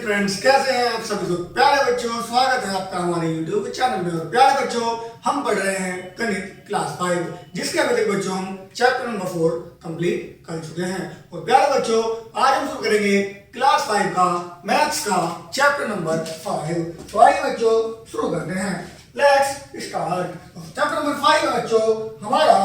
Friends, कैसे हैं आप सभी लोग। प्यारे बच्चों, स्वागत है आपका हमारे यूट्यूब चैनल में। और प्यारे बच्चों, हम पढ़ रहे हैं गणित क्लास 5, जिसके अभी तक बच्चों हम चैप्टर नंबर 4 कंप्लीट कर चुके हैं। और प्यारे बच्चों, आज हम शुरू करेंगे क्लास 5 का मैथ्स का चैप्टर नंबर 5। तो आइए बच्चों शुरू करते हैं। Let's start. चैप्टर नंबर 5 है बच्चों हमारा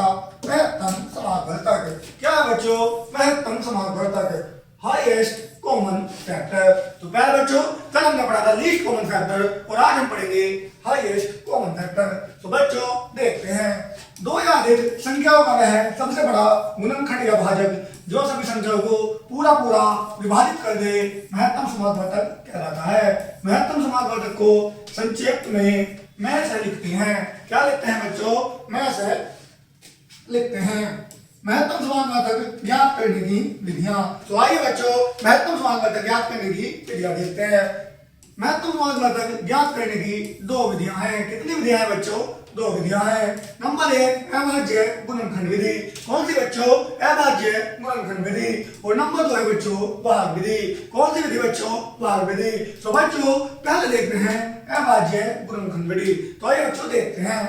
महत्तम समापवर्तक। क्या है बच्चों? महत्तम समापवर्तक, हाईएस्ट कॉमन फैक्टर। तो पहले बच्चों कल हमने पढ़ा था लीस्ट कॉमन फैक्टर, और आज हम पढ़ेंगे हाईएस्ट कॉमन फैक्टर। तो बच्चों देखते हैं, दो या अधिक संख्याओं का वह सबसे बड़ा गुणनखंड या भाजक जो सभी संख्याओं को पूरा पूरा विभाजित कर दे महत्तम समापवर्तक कहलाता है। महत्तम समापवर्तक को संक्षेप में मैं से लिखते हैं। क्या लिखते हैं बच्चों? मैं से लिखते हैं महत्तम समापवर्तक ज्ञात करने की विधियां। तो आइए बच्चों महत्तम समापवर्तक ज्ञात करने की विधियां देखते हैं। महत्तम समापवर्तक ज्ञात करने की दो विधियां हैं। कितनी विधियां हैं बच्चों? दो विधियां हैं। नंबर 1 अभाज्य गुणनखंड विधि। कौन सी बच्चों? अभाज्य गुणनखंड विधि। और नंबर 2 है बच्चों भाग विधि। कौन सी विधि बच्चों? भाग विधि। तो बच्चों पहले देखते हैं अभाज्य गुणनखंड विधि। तो आइए बच्चों देखते हैं।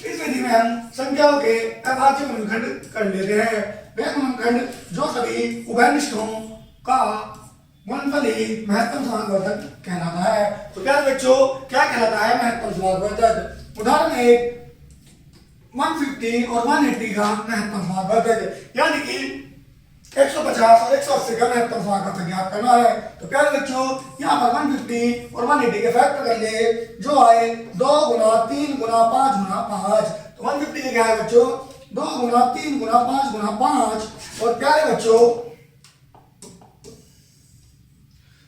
इस विधि में हम संख्याओं के अभाज्य गुणनखंड कर लेते हैं। वे गुणनखंड जो सभी उभयनिष्ठों का गुणनफल ही महत्तम समापवर्तक कहलाता है। तो क्या बच्चों क्या कहलाता है? महत्तम समापवर्तक। उदाहरण 1 150 और 180 का महत्तम समापवर्तक, यानी कि 150 और 180 का महत्तम समापवर्तक ज्ञात करना है। तो प्यारे बच्चों यहाँ पर 150 और 180 के फैक्टर कर लिए, जो आए 2 गुना 3 गुना 5 गुना 5। तो 150 के क्या है बच्चों? 2 गुना 3 गुना 5 गुना 5। और प्यारे बच्चों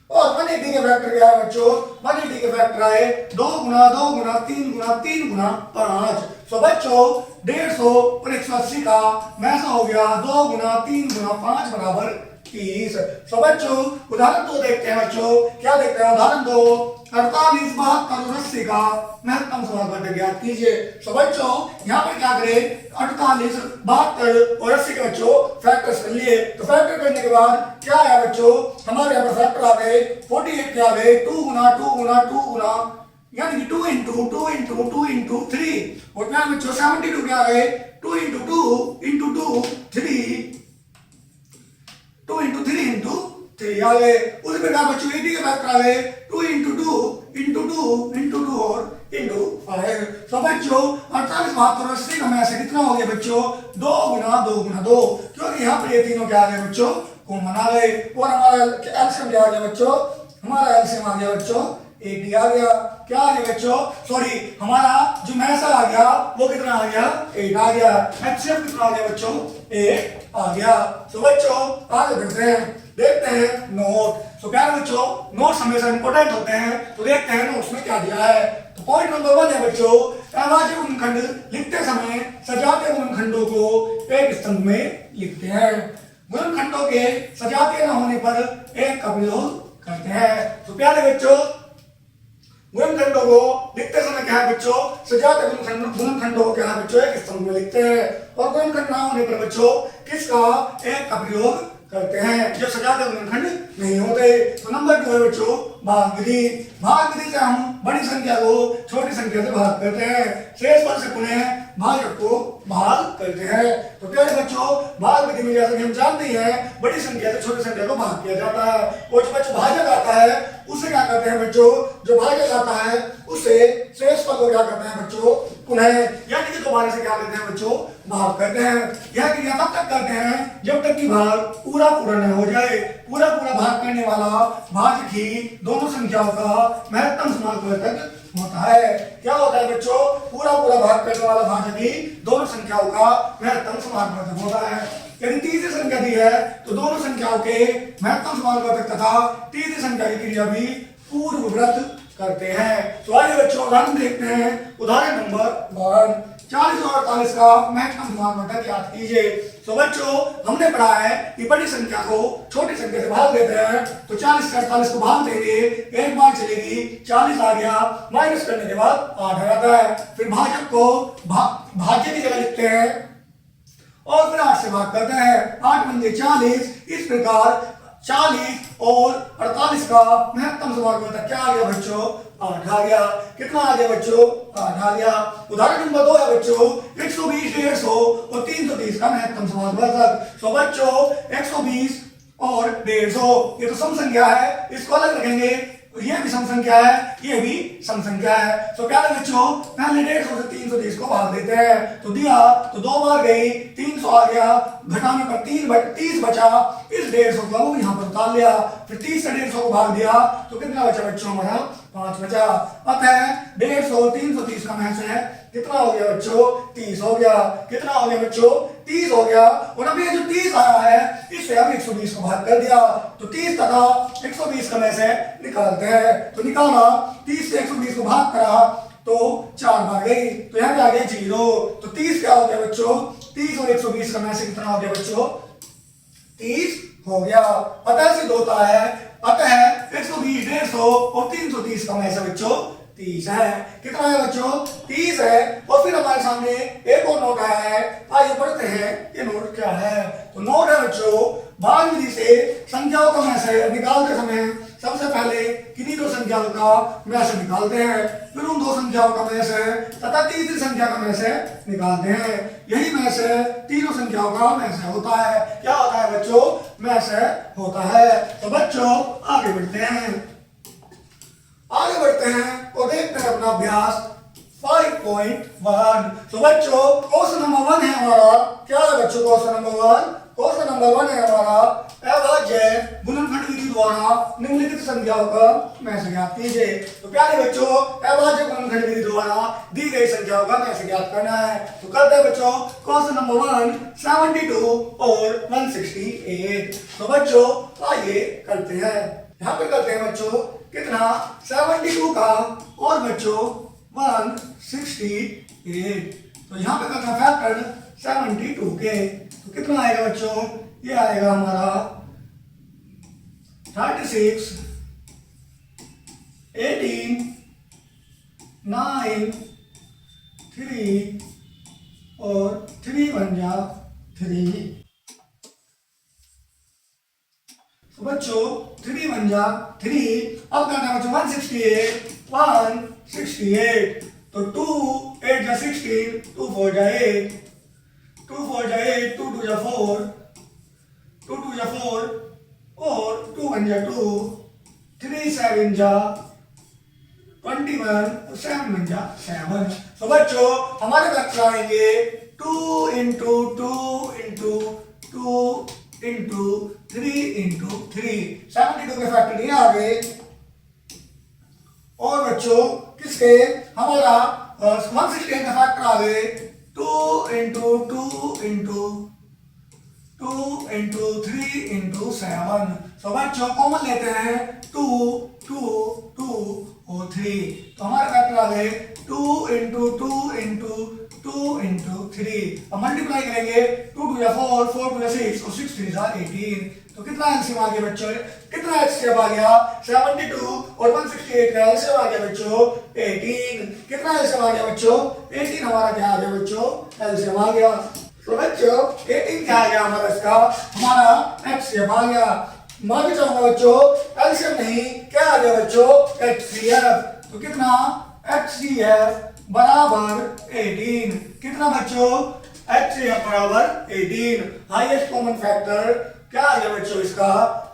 और 180 के फैक्टर क्या है बच्चों? 180 के फैक्टर आए 2 गुना 2 गुना 3 गुना 3 गुना 5। तो बच्चों 150 और 180 का मैसा हो गया 2 गुना 3 गुना 5 बराबर 30। तो बच्चों उदाहरण 2 देखते हैं बच्चों। क्या देखते हैं? उदाहरण 2 48 72 और 80 का महत्तम समापवर्तक ज्ञात कीजिए। तो बच्चों यहाँ पर क्या करें? 48 72 और 80 के बच्चों फैक्टर्स कर लिए। तो फैक्टर करने के बाद क्या है बच्चों? हमारे यहाँ पर फैक्टर आ गए 48 के आ गए 2 गुना 2 गुना 2 गुना, यानी कि 2 इंटू 2 इंटू 2 इंटू 3। और क्या बच्चों 72 के आ गए 2 इंटू 2 इंटू 2 3 2 इंटू 3 इंटू 3 आ गए। उसी प्रकार बच्चों 80 के फैक्टर आ गए 2 इंटू 2 इंटू 2 इंटू 2 और इंटू 5। तो बच्चों 48 72 80 का में से कितना हो गया बच्चों? 2 गुना 2 गुना 2, क्योंकि यहाँ पर ये तीनों क्या आ गए बच्चों? कॉमन आ गए। और हमारा एलसीएम क्या आ गया बच्चों? हमारा एलसीएम आ गया बच्चों 80 आ गया। क्या आ गया बच्चों? सॉरी, हमारा जो मैसा आ गया वो कितना आ गया? 8 आ गया। एचसीएफ कितना आ गया बच्चों? 8 आ गया। तो बच्चों आगे बढ़ते हैं, देखते हैं नोट। तो प्यारे बच्चों नोट्स हमेशा इंपॉर्टेंट होते हैं। तो देखते हैं नोट्स में क्या दिया है। तो पॉइंट नंबर 1 है बच्चों अभाज्य गुणनखंड लिखते समय सजातीय गुणनखंडों को एक स्तंभ में लिखते हैं। गुणनखंडों के सजातीय न होने पर एक का प्रयोग करते हैं। तो प्यारे बच्चों गुणनखंडों को लिखते समय क्या है बच्चों? सजातीय गुणनखंडों को क्या है बच्चों? एक स्तंभ में लिखते हैं। और गुणनखंड ना होने पर बच्चों किसका? एक का प्रयोग करते हैं, जो सजातीय गुणनखंड नहीं होते। तो नंबर 2 है बच्चों भाग विधि। भाग विधि से हम बड़ी संख्या को छोटी संख्या से भाग करते हैं। शेष पर से पुनः भाजक को भाग करते हैं। तो प्यारे बच्चों भाग विधि में जैसे कि हम जानते हैं बड़ी संख्या से छोटी संख्या को भाग किया जाता है। और जो बच्चों भाजक आता है उसे क्या करते हैं बच्चों? जो भाजक आता है उसे शेष पर को क्या करते हैं बच्चों? पुनः, यानी कि दोबारा से क्या करते हैं बच्चों? भाग करते हैं। यह क्रिया तब तक करते हैं जब तक कि भाग पूरा पूरा न हो जाए। पूरा पूरा भाग करने वाला भाजक ही दोनों संख्याओं का महत्तम समापवर्तक होता है। क्या होता है बच्चों? पूरा पूरा भाग करने वाला भाजक ही दोनों संख्याओं का महत्तम समापवर्तक होता है। यदि तीसरी संख्या दी है तो दोनों संख्याओं के महत्तम समापवर्तक तथा तीसरी संख्या की क्रिया भी पूर्वव्रत करते हैं। तो आइए बच्चों उदाहरण देखते हैं। उदाहरण नंबर 1 40 और 48 का महत्तम समापवर्तक ज्ञात कीजिए। तो बच्चों हमने पढ़ा है कि बड़ी संख्या को छोटी संख्या से भाग देते हैं। तो 40 से 48 को भाग देंगे, एक बार चलेगी 40 आ गया, माइनस करने के बाद 8 आ जाता है। फिर भाजक को भाज्य की जगह लिखते हैं और फिर 8 से भाग करते हैं। 8 पंजे 40। इस प्रकार 40 और 48 का महत्तम समानुपात क्या आ गया बच्चों? 8 आ गया। कितना आ गया बच्चों? 8 आ गया। उदाहरण नंबर 2 है बच्चों 120, 150 और 330 का महत्तम समानुपात। तो बच्चों 120 और 150 ये तो सम संख्या है, इसको अलग रखेंगे। ये भी सम संख्या है, ये भी सम संख्या है। तो क्या है बच्चों, पहले 150 से 330 को भाग देते हैं तो दिया तो 2 बार गई 300 आ गया, घटाने पर 30 बचा। इस 150 को यहाँ पर उतार लिया, फिर 30 से 150 को भाग दिया तो कितना बचा बच्चों? हमारा 5 बचा। अतः 150 330 का महज है कितना हो गया बच्चों? 30 हो गया। कितना हो गया बच्चों? 30 हो गया। और अब ये जो 30 आया है इससे हम 120 को भाग कर दिया तो 30 तथा 120 का में से निकालते हैं। तो निकाला 30 से 120 को भाग करा तो 4 बार गई तो यहाँ पे आ गया 0। तो 30 क्या हो गया बच्चों? 30 और 120 का में से कितना हो गया बच्चों? 30 हो गया। अतः सिद्ध होता है, अतः 120, 150 और 330 का में से बच्चों 30 है। कितना है बच्चों? 30 है। और फिर हमारे सामने एक और नोट आया है, आइए पढ़ते हैं ये नोट क्या है। तो नोट है बच्चों भाग विधि से संख्याओं का में से निकालते समय सबसे पहले किन्हीं दो संख्याओं का में से निकालते हैं, फिर उन दो संख्याओं का में से तथा तीसरी संख्या का में से निकालते हैं। यही में से तीनों संख्याओं का में से होता है। क्या होता है बच्चों? में से होता है। तो बच्चों आगे बढ़ते हैं, आगे बढ़ते हैं और देखते हैं अपना अभ्यास 5.1। तो बच्चों क्वेश्चन नंबर 1 है हमारा। क्या है बच्चों क्वेश्चन नंबर 1? क्वेश्चन नंबर 1 है हमारा अभाज्य गुणनखंड विधि द्वारा निम्नलिखित संख्याओं का में से ज्ञात कीजिए। तो प्यारे बच्चों अभाज्य गुणनखंड विधि द्वारा दी गई संख्याओं का में से ज्ञात करना है। तो करते हैं बच्चों क्वेश्चन नंबर 1 72 और 168। तो बच्चों आइए करते हैं, यहाँ पे करते हैं बच्चों कितना 72 का और बच्चों 168। तो यहाँ पे करना फैक्टर 72 के तो कितना आएगा बच्चों? ये आएगा हमारा 36, 18, 9, 3 और 3 बन जा 3। तो बच्चों 3 बन जा 3। अब करना है बच्चों 168 तो 2 8 जा 16, 2 4 जा 8, 2 4 जा 8, 2 2 जा 4, 2 2 जा 4 और 2 1 जा 2, 3 7 जा 21 और 7 बन जा 7। तो बच्चों हमारे फैक्टर आएंगे 2 इंटू 2 इंटू 2 इंटू 3 इंटू 3। 72 के फैक्टर नहीं आ गए। और बच्चों किसके? हमारा 168 का फैक्टर आ गए 2 इंटू 2 इंटू 2 इंटू 3 इंटू 7। तो बच्चों कॉमन लेते हैं 2 2 2 और 3। तो हमारे फैक्टर आ गए 2 इंटू 2 इंटू 2 इंटू 3। अब मल्टीप्लाई करेंगे 2 2 या 4, 4 2 या 6 और 6 3 जा 18। तो कितना एलसीएम आ गया बच्चों? कितना एलसीएम आ गया? 72 और 168 का एलसीएम आ गया बच्चों 18। कितना एलसीएम आ गया बच्चों? 18 हमारा क्या आ गया बच्चों? एलसीएम आ गया। तो बच्चों 18 क्या आ गया हमारा? इसका हमारा एचसीएफ आ गया। मैं भी चाहूंगा बच्चों एलसीएम नहीं क्या आ गया बच्चों? एचसीएफ। तो कितना? एचसीएफ बराबर 18। कितना बच्चों? एचसीएफ बराबर 18। हाईएस्ट कॉमन फैक्टर क्या आ गया बच्चों? इसका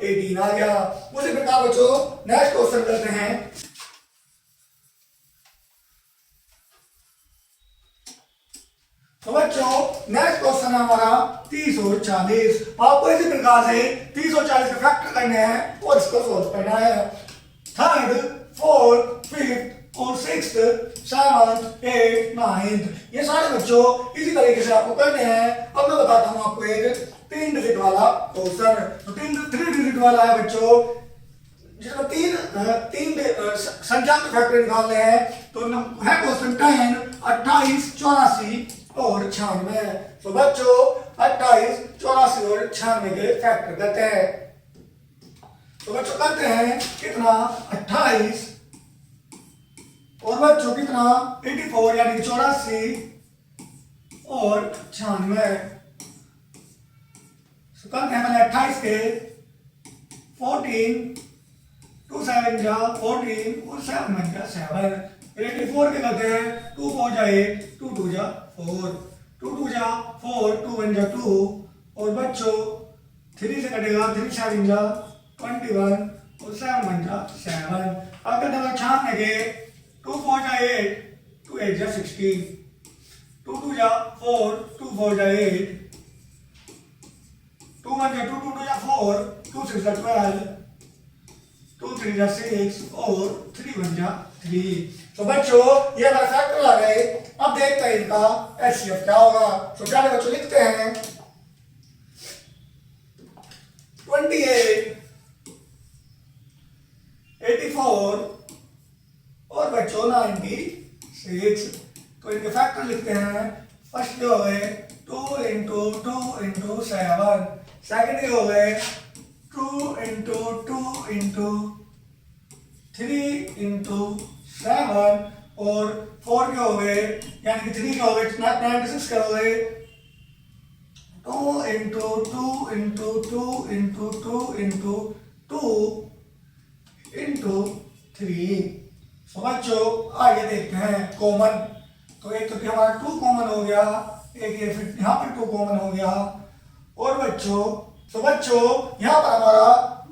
18 आ गया। उसी प्रकार बच्चों नेक्स्ट क्वेश्चन करते हैं। तो बच्चों नेक्स्ट क्वेश्चन है हमारा 30 और 40। आपको इसी प्रकार से 30 और 40 के फैक्टर करने हैं और इसको सोल्व करना है। थर्ड, फोर्थ, फिफ्थ और सिक्स्थ, सेवंथ, एट, नाइन्थ ये सारे बच्चों इसी तरीके से आपको करने हैं। अब मैं बताता हूँ आपको एक 3 डिजिट वाला क्वेश्चन। तो 3 डिजिट वाला है बच्चों जिसमें तीन संख्या के फैक्टर निकालने हैं। तो है क्वेश्चन 10, 28, 84 और 96। तो बच्चों 28, 84 और 96 के फैक्टर करते हैं। तो बच्चों करते हैं कितना? 28 और बच्चों कितना? 84 यानी 84 और 96। तो करते हैं पहले 28 के 14, 2 7 जा 14 और 7 1 जा 7। 84 के करते हैं 2 4 जा 8, 2 2 जा 4, 2 2 जा 4, 2 1 जा 2 और बच्चों 3 से कटेगा 3 7 जा 21 और 7 1 जा 7। अगर डबल छाप लगे 2 4 जा 8, 2 8 जा 16, 2 2 जा 4, 2 4 जा 8, 2 1 जा 2 2 2 जा 4, 2 6 जा 12, 2 3 जा 6 और 3 1 जा 3। तो बच्चों ये हमारे फैक्टर आ गए। अब देखते हैं इनका एचसीएफ क्या होगा। तो क्या बच्चों लिखते हैं 28, 84 और बच्चों 96। तो इनके फैक्टर लिखते हैं। फर्स्ट के हो गए 2 इंटू 2 इंटू 7, सेकेंड के हो गए 2 इंटू 2 इंटू 3 इंटू 7 और 4 के हो गए यानी कि 3 के हो गए 96 के हो गए 2 into 2 into 2 into 2 into 2 into 3। तो बच्चों आगे देखते हैं कॉमन। तो एक तो हमारा 2 कॉमन हो गया, एक ये फिर यहाँ पर 2 कॉमन हो गया और बच्चों तो बच्चों यहाँ पर हमारा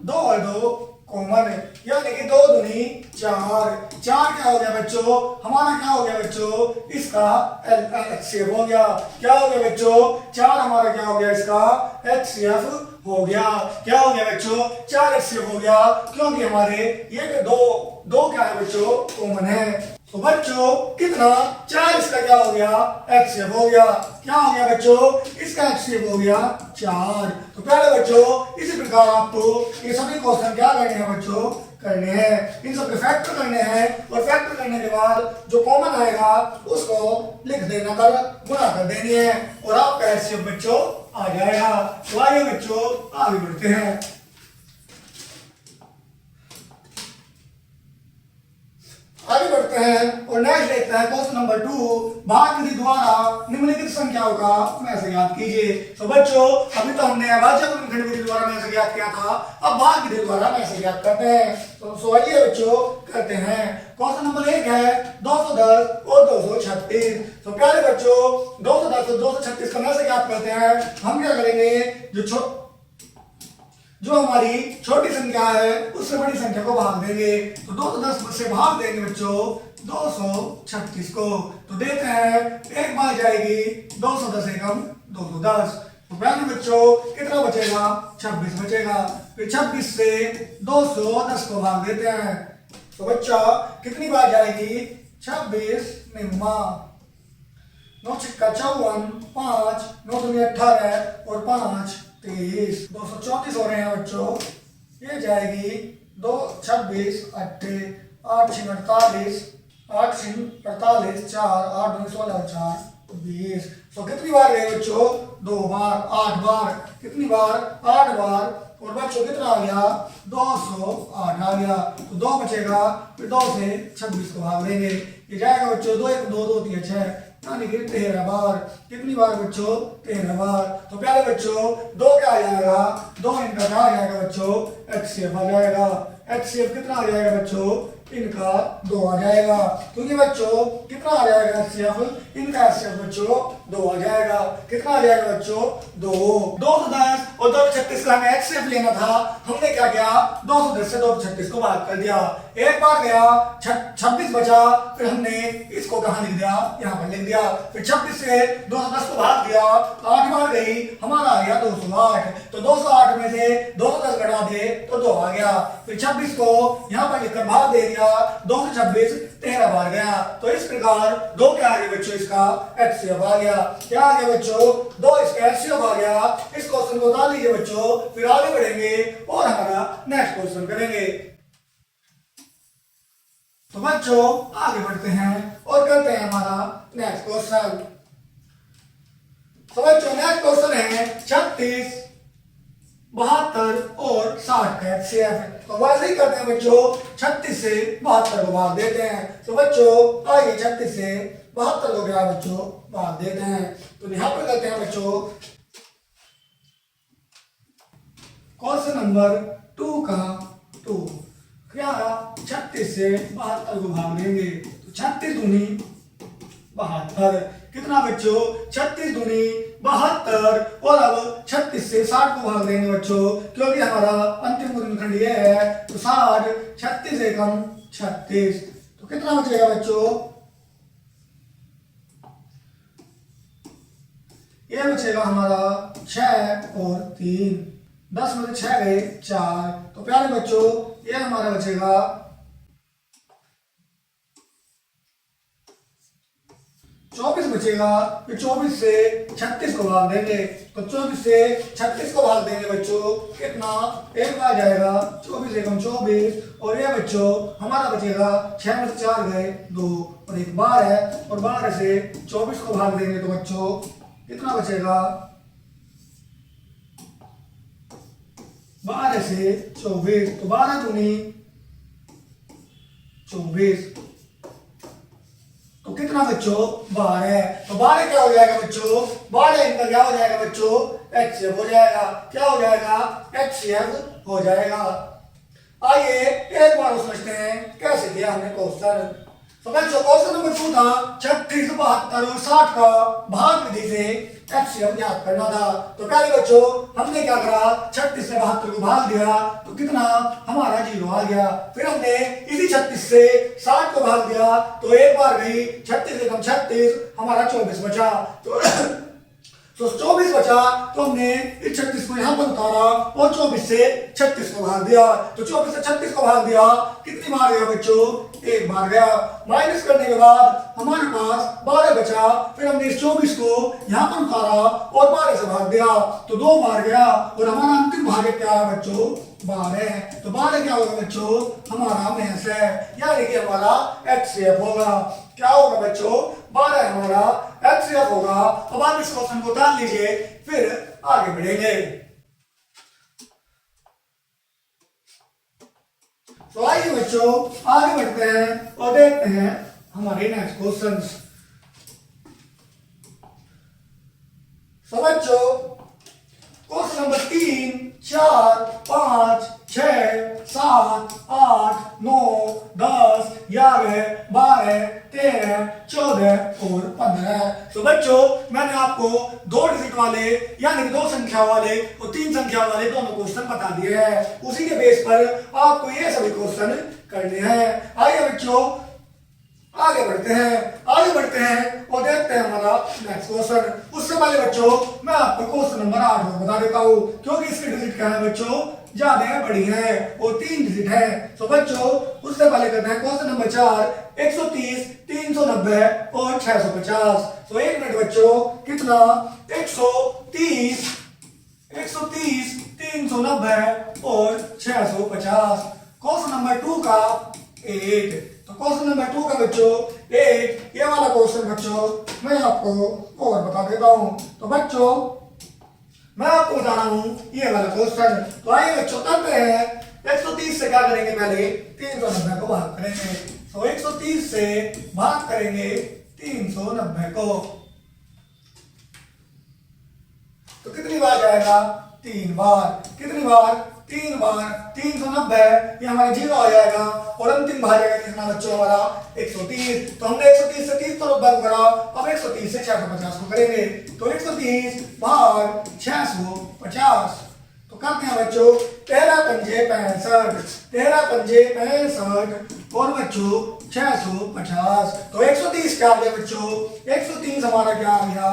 2 और 2 कॉमन है यानी कि 2 दूनी 4। 4 क्या हो गया बच्चों हमारा क्या हो गया बच्चों इसका एचसीएफ हो गया। क्या हो गया बच्चों 4 हमारा क्या हो गया इसका एचसीएफ हो गया। क्या हो गया बच्चों 4 एचसीएफ हो गया क्योंकि हमारे ये दो क्या है बच्चों कॉमन है। तो बच्चों कितना 4 इसका क्या हो गया एचसीएफ हो गया। क्या हो गया बच्चों इसका एचसीएफ हो गया 4। तो पहले बच्चों इसी प्रकार आपको ये सभी क्वेश्चन क्या करने हैं बच्चों करने हैं, इन सब के फैक्टर करने हैं और फैक्टर करने के बाद जो कॉमन आएगा उसको लिख देना कर गुणा कर देनी है और आपका एचसीएफ बच्चों आ जाएगा। तो आइए बच्चों आगे बढ़ते हैं। आगे बढ़ते हैं और नेक्स्ट देखते हैं क्वेश्चन नंबर 2। भाग विधि द्वारा निम्नलिखित संख्याओं का मैसे ज्ञात कीजिए। तो बच्चों अभी तो हमने अभाज्य गुणनखंड विधि द्वारा मैसे ज्ञात किया था, अब भाग विधि द्वारा मैसे ज्ञात करते हैं। तो आइए बच्चों करते हैं। क्वेश्चन नंबर 1 है 210 और 236। तो प्यारे बच्चों 210 और 236 का मैसे ज्ञात करते हैं। हम क्या करेंगे जो हमारी छोटी संख्या है उससे बड़ी संख्या को भाग देंगे। तो 210 से भाग देंगे बच्चों 236 को। तो देते हैं एक बार जाएगी 210 एकम 210। तो पहले बच्चों कितना बचेगा 26 बचेगा। फिर 26 से 210 को भाग देते हैं। तो बच्चा कितनी बार जाएगी 26 निम्मा 9 छक्का 54, 5 9 दूनी 18 और 5 23। 234 हो रहे हैं बच्चों। ये जाएगी 2 26 8 8 6 48 8 6 48 4 8 2 16 4 20। तो कितनी बार गए बच्चों 2 बार 8 बार। कितनी बार 8 बार और बच्चों कितना आ गया 208 आ गया। तो 2 बचेगा फिर 2 से 26 को भाग देंगे। ये जाएगा बच्चों 2 1 2 2 3 6 यानी कि 13 बार। कितनी बार बच्चों 13 बार। तो पहले बच्चों 2 क्या आ जाएगा 2 इनका क्या आ जाएगा बच्चों एचसीएफ आ जाएगा। एचसीएफ कितना आ जाएगा बच्चों इनका 2 आ जाएगा क्योंकि बच्चों कितना आ जाएगा एचसीएफ इनका एचसीएफ बच्चों 2 आ जाएगा। कितना आ जाएगा बच्चों 2 210 और 236 का हमें एचसीएफ लेना था। हमने क्या किया 210 से 236 को भाग कर दिया। एक बार गया 26 बचा फिर हमने इसको कहाँ लिख दिया यहाँ पर लिख दिया। फिर 26 से 210 को भाग दिया 8 बार गई हमारा आ गया 208। तो 208 में से 210 घटा दे तो 2 आ गया। फिर 26 को यहाँ पर लिखकर भाग दे दिया 2 से 26 13 बार गया। तो इस प्रकार 2 क्या आ गया बच्चों इसका एचसीएफ आ गया। क्या आ गया बच्चों 2 इसका एचसीएफ आ गया। इस क्वेश्चन को बता लीजिए बच्चों फिर आगे बढ़ेंगे और हमारा नेक्स्ट क्वेश्चन करेंगे। तो बच्चों आगे बढ़ते हैं और करते हैं हमारा नेक्स्ट क्वेश्चन। तो बच्चों नेक्स्ट क्वेश्चन है 36 72 और 60 का एचसीएफ। तो वैसे ही करते हैं बच्चों 36 से 72 को भाग देते हैं। तो बच्चों आइए 36 से 72 को क्या बच्चों भाग देते हैं। तो यहाँ पर करते हैं बच्चों क्वेश्चन नंबर 2 का 2 क्या 36 से 72 को भाग देंगे तो 36 दूनी 72 कितना बच्चों 36 दूनी 72 और अब 36 से 60 को भाग देंगे बच्चों क्योंकि हमारा अंतिम गुणनखंड ये है तो 60 36 एकम 36 तो कितना बचेगा बच्चों ये बचेगा हमारा 6 और 3 10 में 6 गए 4 तो प्यारे बच्चों ये हमारा बचेगा 24 बचेगा फिर 24 से 36 को भाग देंगे तो 24 से 36 को भाग देंगे बच्चों कितना एक बार जाएगा 24 एकम 24 और ये बच्चों हमारा बचेगा 6 में 4 गए 2 और एक बार है और 12 से 24 को भाग देंगे तो बच्चों कितना बचेगा 12 से 24 तो 12 दूनी 24 तो कितना बच्चों 12 तो 12 क्या हो जाएगा बच्चों 12 इनका क्या हो जाएगा बच्चों HCF हो जाएगा क्या हो जाएगा HCF हो जाएगा। आइए एक बार समझते हैं कैसे दिया हमने क्वेश्चन तो बच्चों क्वेश्चन नंबर 2 था 36 72 और 60 का भाग विधि से HCF ज्ञात करना था तो पहले बच्चों हमने क्या करा 36 से 72 को भाग दिया तो कितना हमारा 0 आ गया फिर हमने इसी 36 से 60 को भाग दिया तो एक बार गई 36 एकम 36 हमारा 24 बचा तो 24 बचा तो हमने इस 36 को यहाँ पर उतारा और 24 से 36 को भाग दिया तो 24 से 36 को भाग दिया कितनी बार गया बच्चों एक बार गया माइनस करने के बाद हमारे पास 12 बचा फिर हमने इस 24 को यहाँ पर उतारा और 12 से भाग दिया तो 2 बार गया और हमारा अंतिम भाग क्या है बच्चों 12 तो 12 क्या होगा बच्चों हमारा महस है यानी कि हमारा HCF होगा क्या होगा बच्चों 12 हमारा HCF होगा। अब आप इस क्वेश्चन को उतार लीजिए फिर आगे बढ़ेंगे तो आइए बच्चों आगे बढ़ते हैं और देखते हैं हमारे नेक्स्ट क्वेश्चन बच्चों क्वेश्चन नंबर 3 4 5 6 7 8 9 10 11 12 13 14 और 15 तो बच्चों मैंने आपको 2 डिजिट वाले यानी 2 संख्या वाले और 3 संख्या वाले दोनों क्वेश्चन बता दिए हैं उसी के बेस पर आपको ये सभी क्वेश्चन करने हैं। आइए बच्चों आगे बढ़ते हैं और देखते हैं हमारा नेक्स्ट क्वेश्चन। उससे पहले बच्चों मैं आपको क्वेश्चन नंबर 8 बता देता हूँ क्योंकि इसकी डिजिट क्या है बच्चों ज्यादा बड़ी है और 3 डिजिट है तो बच्चों उससे पहले करते हैं क्वेश्चन नंबर 4 130 390 और 650 तो एक मिनट बच्चों कितना 130 390 और 650 क्वेश्चन नंबर 2 का 8 तो क्वेश्चन नंबर 2 का बच्चों 8 ये वाला क्वेश्चन बच्चों मैं आपको और बता देता हूं तो बच्चों मैं आपको बता रहा हूं ये वाला क्वेश्चन तो आइए बच्चों करते हैं 130 से क्या करेंगे पहले 390 को भाग करेंगे तो 130 से भाग करेंगे 390 को तो कितनी बार जाएगा 3 बार कितनी बार 3 बार 390 ये हमारा 0 आ जाएगा और अंतिम भाग जाएगा कितना बच्चों हमारा 130 तो हमने 130 से 30 को रद्द करा अब 130 से 650 को करेंगे तो 130 भाग 650 तो करते हैं बच्चों 13 पंजे 65 13 पंजे 65 और बच्चों 650 तो 130 क्या आ गया बच्चों 130 हमारा क्या आ गया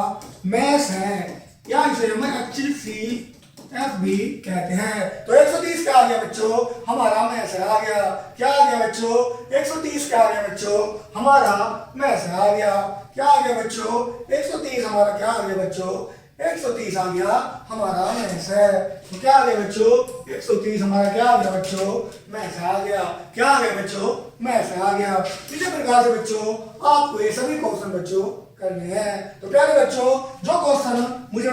मैस है या इसे हम HCF भी कहते हैं तो 130 क्या आ गया बच्चों हमारा मैस आ गया क्या आ गया बच्चों 130 क्या आ गया बच्चों हमारा मैस आ गया क्या आ गया बच्चों 130 हमारा क्या आ गया बच्चों 130 आ गया हमारा मैस है तो क्या आ गया बच्चों 130 हमारा क्या आ गया बच्चों मैस आ गया क्या आ गया बच्चों मैस आ गया। इसी प्रकार से बच्चों आपको ये सभी क्वेश्चन बच्चों करने हैं तो प्यारे बच्चों जो क्वेश्चन मुझे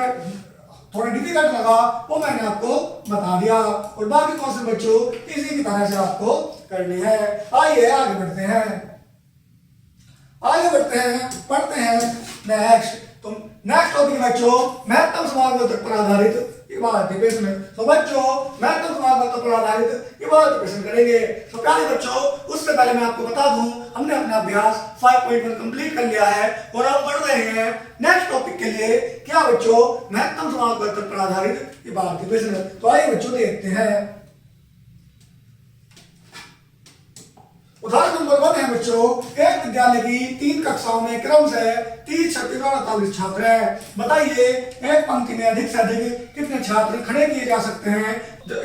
थोड़ा डिफिकल्ट लगा वो मैंने आपको बता दिया और बाकी क्वेश्चन बच्चों इसी की तरह से आपको करने हैं। आइए आगे बढ़ते हैं पढ़ते हैं नेक्स्ट तो नेक्स्ट टॉपिक बच्चों महत्तम समानुपातक पर आधारित इवाल्यूएशन। तो बच्चों मैथ समापन पर आधारित इवाल्यूएशन करेंगे। तो प्यारे बच्चों उससे पहले मैं आपको बता दूं हमने अपना अभ्यास 5.1 कंप्लीट कर लिया है और अब बढ़ रहे हैं नेक्स्ट टॉपिक के लिए। क्या बच्चों मैथ समापन पर आधारित इवाल्यूएशन। तो आइए बच्चों देखते हैं। उदाहरण नंबर 1 है बच्चों एक विद्यालय की 3 कक्षाओं में क्रम से 30, 36 और 48 छात्र हैं। बताइए एक पंक्ति में अधिक से अधिक कितने छात्र खड़े किए जा सकते हैं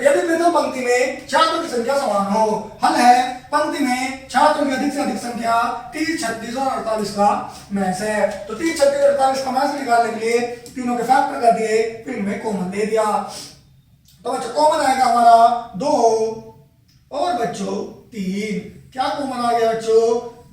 यदि प्रथम पंक्ति में छात्रों की संख्या समान हो। हल है पंक्ति में छात्रों की अधिक से अधिक संख्या 30, 36 और 48 का मैच है। तो 30, 36 और 48 का मैच निकालने के लिए तीनों के फैक्टर कर दिए फिर इनमें कॉमन दे दिया। तो बच्चों कॉमन आएगा हमारा 2 और बच्चों 3। क्या कॉमन आ गया बच्चों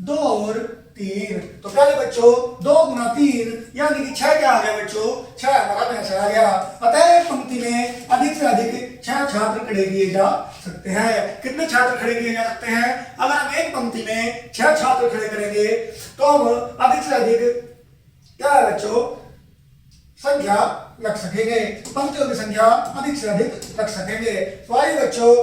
2 और 3। तो पहले बच्चों 2 गुना 3 यानी कि 6 क्या आ गया बच्चों 6 हमारा मैच आ गया। अतः एक पंक्ति में अधिक से अधिक 6 छात्र खड़े किए जा सकते हैं। कितने छात्र खड़े किए जा सकते हैं? अगर हम एक पंक्ति में 6 छात्र खड़े करेंगे तो हम अधिक से अधिक क्या है बच्चों संख्या रख सकेंगे। पंक्तियों की संख्या अधिक से अधिक रख सकेंगे। तो आइए बच्चों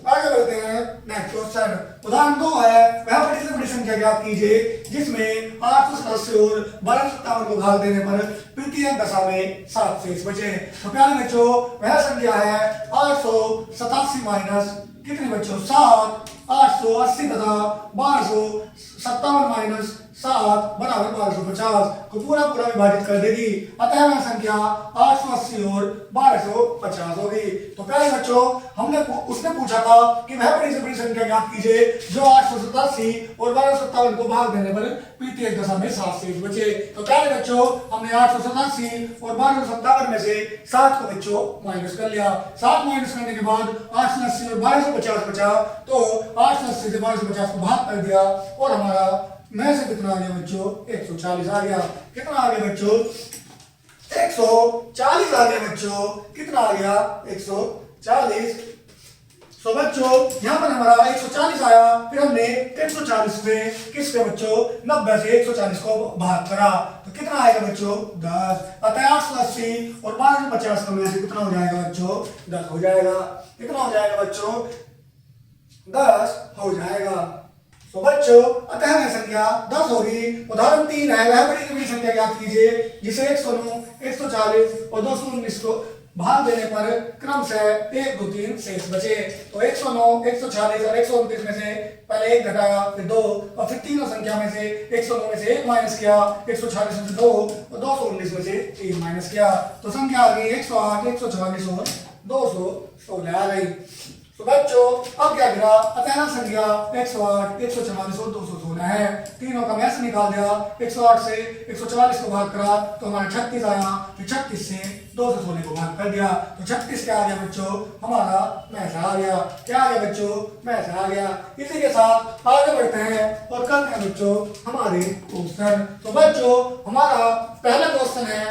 आगे बढ़ते हैं नेक्स्ट क्वेश्चन। उदाहरण 2 है वह बड़ी से बड़ी संख्या ज्ञात कीजिए जिसमें 887 और 1257 को भाग देने पर तृतीयक दशा में 7 शेष बचे। तो प्यारे बच्चों वह संख्या है 887 माइनस कितने बच्चों 7, 880 तथा 1257 माइनस 7 बराबर 1250 को पूरा विभाजित कर देगी। अतः वह संख्या 880 और 1250 होगी। तो प्यारे बच्चों हमने उसने पूछा था कि वह बड़ी से बड़ी संख्या ज्ञात कीजिए जो 887 और 1257 को भाग देने पर तृतीयक दशा में 7 शेष बचे। तो प्यारे बच्चों हमने 887 और 1257 में से 7 को बच्चों माइनस कर लिया। 7 माइनस करने के बाद 880 और 1250 बचा। तो 880 से 1250 को भाग कर दिया और हमारा में से कितना आ गया बच्चों 140 आ गया। कितना आ गया बच्चों 140 आ गया बच्चों। कितना आ गया 140। तो बच्चों यहाँ पर हमारा 140 आया फिर हमने 140 से किसके बच्चों 90 से 140 को भाग करा तो कितना आएगा बच्चों 10। अतः 880 और 1250 का में से कितना हो जाएगा बच्चों 10 हो जाएगा। कितना हो जाएगा बच्चों 10 हो जाएगा। तो बच्चों अतः वह संख्या 10 होगी। उदाहरण 3 है वह बड़ी से बड़ी संख्या ज्ञात कीजिए जिसे 109, 140 और 219 को भाग देने पर क्रम से 1, 2, 3 शेष बचे। तो 109, 140 और 129 में से पहले 1 घटाया फिर 2 और फिर तीनों संख्या में से 109 में से 1 माइनस किया, 140 में से 2 और 219 में से 3 माइनस किया। तो संख्या आ गई 108, 144 और 216 आ गई। तो बच्चों अब क्या करा अतः संख्या 108, 144 और 216 है। तीनों का मैच निकाल दिया। 108 से 140 को भाग करा तो हमारा 36 आया फिर 36 से 216 को भाग कर दिया तो 36 क्या आ गया बच्चों हमारा मैच आ गया। क्या आ गया बच्चों मैच आ गया। इसी के साथ आगे बढ़ते हैं और करते हैं बच्चों हमारे क्वेश्चन। तो बच्चों हमारा पहला क्वेश्चन है।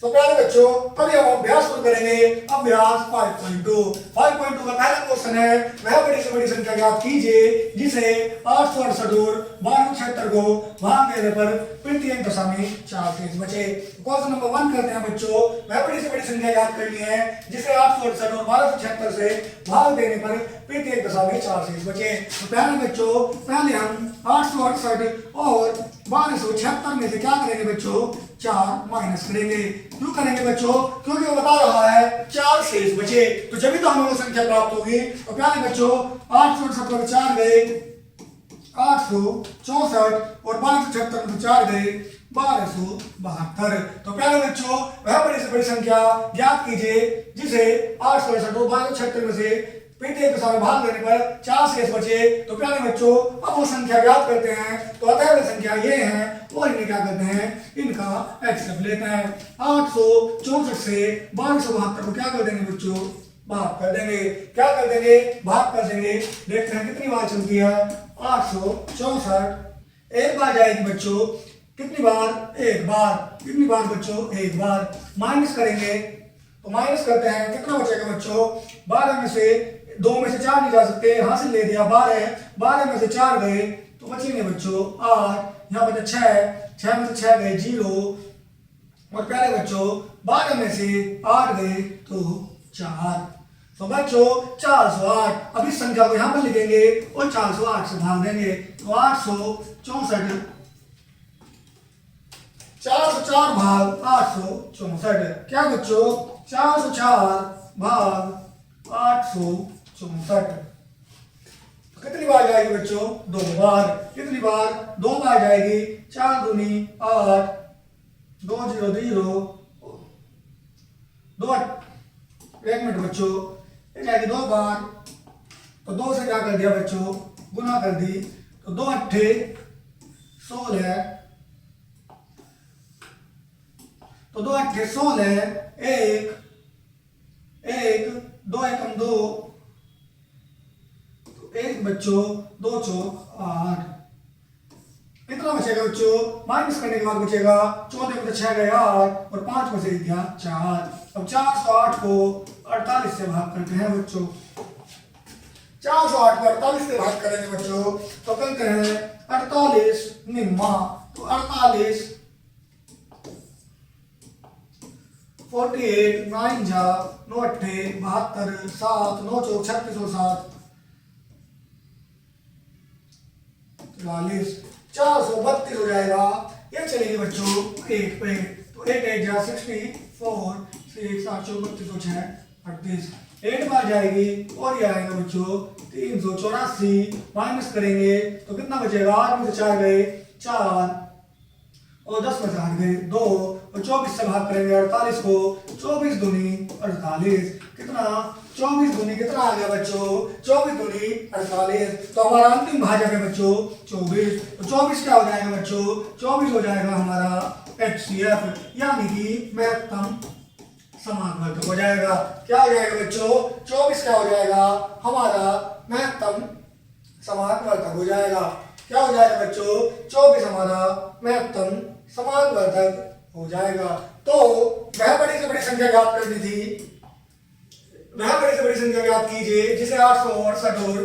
तो प्यारे बच्चों अभी हम अभ्यास शुरू करेंगे। अभ्यास 5.2 का पहला क्वेश्चन है वह बड़ी से बड़ी संख्या ज्ञात कीजिए जिसे 868 और 1276 को भाग देने पर तृतीयक दशा में 4 शेष बचे। क्वेश्चन नंबर 1 करते हैं बच्चों। वह बड़ी से बड़ी संख्या ज्ञात करनी है जिसे 868 और 1276 से भाग देने पर तृतीयक दशा में 4 शेष बचे। तो प्यारे बच्चों पहले हम 868 और 1276 में से क्या करेंगे बच्चों 4 माइनस करेंगे। क्यों करेंगे बच्चों क्योंकि वो बता रहा है 4 शेष बचे तो जब भी तो हमें वो संख्या प्राप्त होगी। तो प्यारे बच्चों 868 में 4 गए 864 और 1276 में 4 गए 1272। तो प्यारे बच्चों वह बड़ी से बड़ी संख्या ज्ञात कीजिए जिसे 868 और 1276 में से तृतीयक दशा में भाग देने पर 4 शेष बचे। तो प्यारे बच्चों अब वो संख्या ज्ञात करते हैं। तो अतः वे संख्या ये है और इन्हें क्या करते हैं इनका एक्सएफ लेते हैं। 864 से 1272 को क्या कर देंगे बच्चों भाग कर देंगे। क्या कर देंगे भाग कर देंगे। देखते हैं कितनी बार चलती है 864 एक बार जाएगी बच्चों कितनी बार एक बार। कितनी बार बच्चों एक बार। माइनस करेंगे तो माइनस करते हैं कितना बचेगा बच्चों 12 में से 2 में से 4 नहीं जा सकते यहाँ से ले दिया 12 में से 4 गए तो बचेंगे बच्चों 8। यहाँ बचे 6 में से 6 गए 0 और प्यारे बच्चों 12 में से 8 गए तो 4। तो बच्चों 408, अब इस संख्या को यहाँ पर लिखेंगे और 408 से भाग देंगे तो 864, 404 भाग 864। क्या बच्चों 404 भाग 864 कितनी बार जाएगी बच्चों? 2 बार। कितनी बार? 2 बार जाएगी। 4 दूनी 8, 2 0 0 2। एक मिनट बच्चों, ये जाएगी 2 बार तो 2 से क्या कर दिया बच्चों? गुना कर दी तो 2 अट्ठे 16, तो 2 अट्ठे 16, 1 1 2 एकम 2, 1 बच्चों 2 चौक 8। कितना बचेगा बच्चों? माइनस करने के बाद बचेगा 14 में 6 गए 8 और 5 में से गया 4। अब 408 को 48 से भाग करते हैं बच्चों। 408 को 48 से भाग करेंगे बच्चों तो कहते हैं 48 निम्मा। तो 48 48 9 जा 9 अट्ठे 72 7 9 चौक 36 और 7 44। 432 हो जाएगा। ये चलेगी बच्चों 1 पे तो 1 1 जा 64 6 7 32 और 6 38। 8 बार जाएगी और ये आएगा बच्चों 384। माइनस करेंगे तो कितना बचेगा? 8 में से 4 गए 4 और 10 में से 8 गए 2 और 24 से भाग करेंगे 48 को। 24 दूनी 48। कितना? 24 दूनी कितना आ गया बच्चों? 24 दूनी 48। तो हमारा अंतिम भाजक है बच्चों 24। तो 24 क्या हो जाएगा बच्चों? 24 हो जाएगा हमारा HCF यानी कि महत्तम समानुपातिक हो जाएगा। क्या हो जाएगा बच्चों? 24 क्या हो जाएगा? हमारा महत्तम समानुपातिक हो जाएगा। क्या हो जाएगा बच्चों? 24 हमारा महत्तम समानुपातिक हो जाएगा। तो वह बड़ी से बड़ी संख्या ज्ञात करनी थी, वह बड़ी से बड़ी संख्या ज्ञात कीजिए जिसे 868 और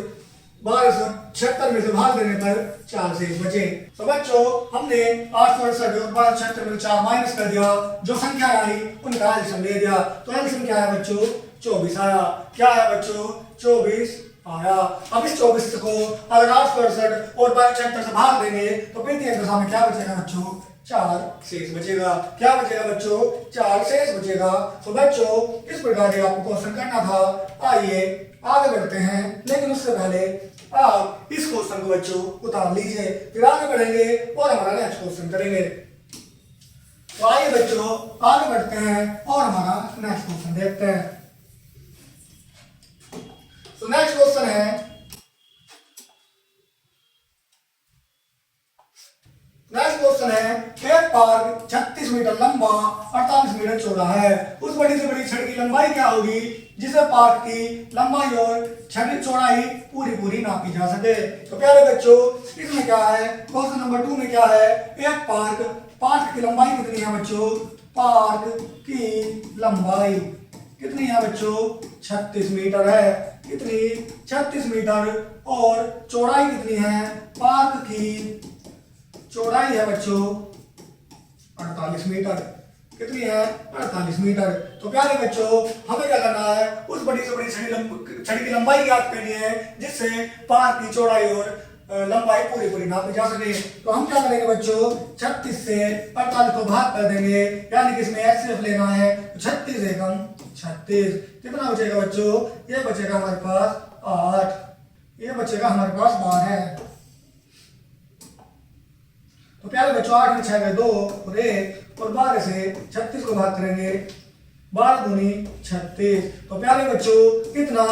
1276 में से भाग देने पर 4 शेष बचे। तो बच्चों हमने 868 और 1276 में 4 माइनस कर दिया, जो संख्या आई उनका एलसीएम ले दिया। तो एलसीएम क्या है बच्चों? 24 आया। क्या है बच्चों? 24 आया। अब इस 24 को अगर 868 और 1276 से भाग देंगे तो प्रत्येक दशा में क्या बचेगा बच्चों? 4 शेष बचेगा। क्या बचेगा बच्चों? 4 शेष बचेगा। तो बच्चों इस प्रकार के आपको क्वेश्चन करना था। आइए आगे बढ़ते हैं, लेकिन उससे पहले आप इस क्वेश्चन को बच्चों उतार लीजिए, फिर आगे बढ़ेंगे और हमारा नेक्स्ट क्वेश्चन करेंगे। तो आइए बच्चों आगे बढ़ते हैं और हमारा नेक्स्ट क्वेश्चन देखते हैं। तो नेक्स्ट क्वेश्चन है, नेक्स्ट क्वेश्चन है एक पार्क 36 मीटर लंबा 48 मीटर चौड़ा है। उस बड़ी से बड़ी छड़ की लंबाई क्या होगी जिसे पार्क की लंबाई और छड़ की चौड़ाई पूरी नापी जा सके? तो प्यारे बच्चों इसमें क्या है? क्वेश्चन नंबर 2 में क्या है? एक पार्क की लंबाई कितनी है बच्चों? पार्क की लंबाई कितनी है बच्चों? 36 मीटर है। कितनी? 36 मीटर। और चौड़ाई कितनी है? पार्क की चौड़ाई है बच्चों 48 मीटर। कितनी है? 48 मीटर। तो प्यारे बच्चों हमें क्या करना है? उस बड़ी से बड़ी छड़ी की लंबाई ज्ञात करनी है जिससे पार्क की चौड़ाई और लंबाई पूरी नापी जा सके। तो हम क्या करेंगे बच्चों? 36 से 48 को भाग कर देंगे, यानी कि इसमें HCF लेना है। 36 एकम 36। कितना बचेगा बच्चों? ये बचेगा हमारे पास 8, ये बचेगा हमारे पास 12। तो प्यारे बच्चों 8 में 6 गए 2 और 1 और 12 से 36 को भाग करेंगे 12 दूनी 36। तो प्यारे बच्चों कितना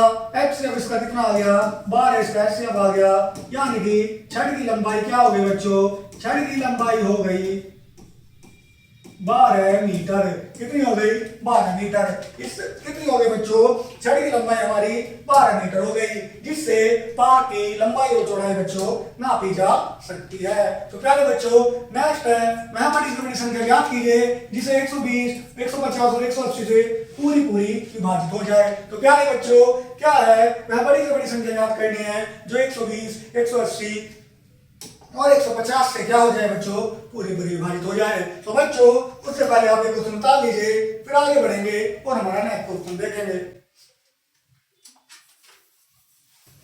HCF इसका कितना आ गया? 12 इसका HCF आ गया, यानी कि छड़ की लंबाई क्या हो गई बच्चों? छड़ की लंबाई हो गई 12 मीटर। कितनी हो गई? 12 मीटर। इस कितनी हो गई बच्चों? छड़ की लंबाई हमारी 12 मीटर हो गई, जिससे पार्क की लंबाई और चौड़ाई बच्चों नापी जा सकती है। तो प्यारे बच्चों नेक्स्ट है वह बड़ी से बड़ी संख्या ज्ञात कीजिए जिसे 120, 150 और 180 से पूरी विभाजित हो जाए। तो प्यारे बच्चों क्या है? वह बड़ी से बड़ी संख्या ज्ञात करनी है जो 120, 180 और 150 से क्या हो जाए बच्चों? पूरी विभाजित हो जाए। तो बच्चों उससे पहले आप एक क्वेश्चन उतार लीजिए, फिर आगे बढ़ेंगे और हमारा नेक्स्ट क्वेश्चन देखेंगे।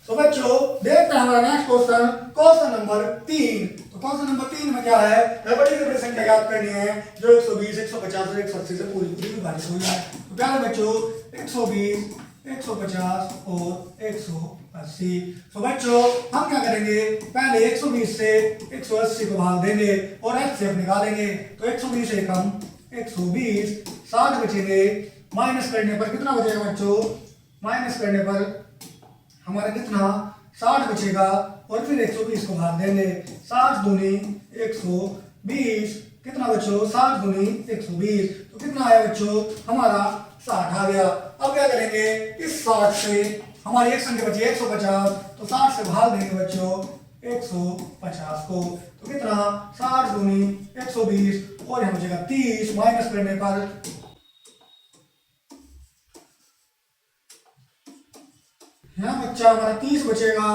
तो बच्चों देखते हैं हमारा नेक्स्ट क्वेश्चन, क्वेश्चन नंबर 3। तो क्वेश्चन नंबर 3 में क्या है, बड़ी से बड़ी संख्या याद करनी है जो 120, 150 और 180 से पूरी पूरी विभाजित हो जाए। तो प्यारे बच्चों 120, 150 और 180। तो बच्चों हम क्या करेंगे, पहले 120 से 180 को भाग देंगे और एलसीएम निकालेंगे। तो 120 एकम 120, 60 बचेंगे, माइनस करने पर कितना बचेगा बच्चों, माइनस करने पर हमारा कितना 60 बचेगा और फिर 120 को भाग देंगे। 60 दूनी 120, कितना बच्चों 60 दूनी 120, तो कितना आया बच्चों हमारा 60 आ गया। अब क्या करेंगे, इस 60 से हमारी एक संख्या बची 150, तो 60 से भाग देंगे बच्चों 150 को, तो कितना 60 दूनी 120 और यहाँ बचेगा 30, माइनस करने पर यहाँ बच्चा हमारा 30 बचेगा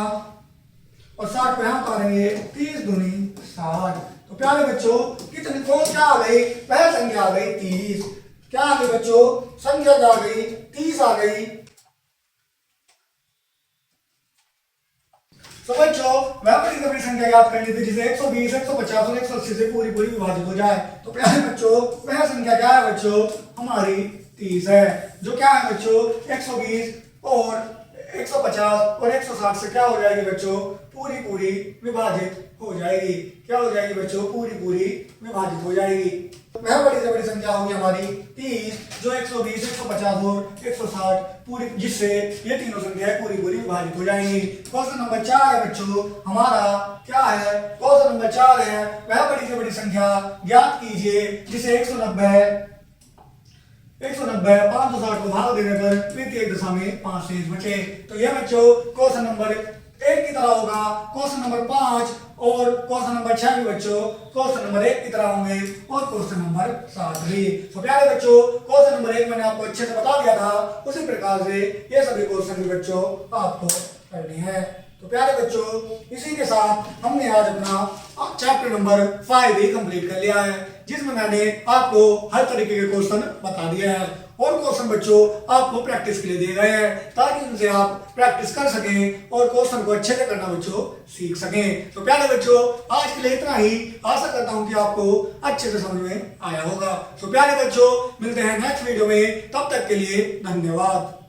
और 60 पे यहाँ उतारेंगे, 30 दूनी 60। तो प्यारे बच्चों कितनी कौन क्या आ गई, पहली संख्या आ गई 30। क्या आ गई बच्चों, संख्या क्या आ गई, 30 आ गई। तो बच्चों वह बड़ी संख्या याद करनी थी जिसे 120, 150 और 180 से पूरी पूरी विभाजित हो जाए। तो प्यारे बच्चों वह संख्या क्या है बच्चों, हमारी 30 है, जो क्या है बच्चों 120 और 150 और 160 से क्या हो जाएगी बच्चों, पूरी पूरी विभाजित हो जाएगी। क्या हो जाएगी बच्चों, पूरी पूरी विभाजित हो जाएगी। वह बड़ी से बड़ी संख्या होगी हमारी 30, जो 120, 150 और 160 पूरी, जिससे ये तीनों संख्याएं पूरी पूरी विभाजित हो जाएंगी। क्वेश्चन नंबर 4 है बच्चों हमारा, क्या है क्वेश्चन नंबर 4 है, वह बड़ी से बड़ी संख्या ज्ञात कीजिए जिसे 190 560 को भाग देने पर तृतीय दशा में 5 शेष बचे। तो यह बच्चों क्वेश्चन नंबर 1 की तरह होगा, क्वेश्चन नंबर 5 और क्वेश्चन नंबर 6 भी बच्चों क्वेश्चन नंबर 1 की तरह होंगे और क्वेश्चन नंबर 7 भी। तो प्यारे बच्चों क्वेश्चन नंबर 1 मैंने आपको अच्छे से बता दिया था, उसी प्रकार से ये सभी क्वेश्चन भी बच्चों आपको करने हैं। तो प्यारे बच्चों इसी के साथ हमने आज अपना चैप्टर नंबर 5 भी कंप्लीट कर लिया है, जिसमें मैंने आपको हर तरीके के क्वेश्चन बता दिए हैं और क्वेश्चन बच्चों आपको प्रैक्टिस के लिए दिए गए हैं ताकि उनसे आप प्रैक्टिस कर सकें और क्वेश्चन को अच्छे से करना बच्चों सीख सकें। तो प्यारे बच्चों आज के लिए इतना ही, आशा करता हूं कि आपको अच्छे से समझ में आया होगा। तो प्यारे बच्चों मिलते हैं नेक्स्ट वीडियो में, तब तक के लिए धन्यवाद।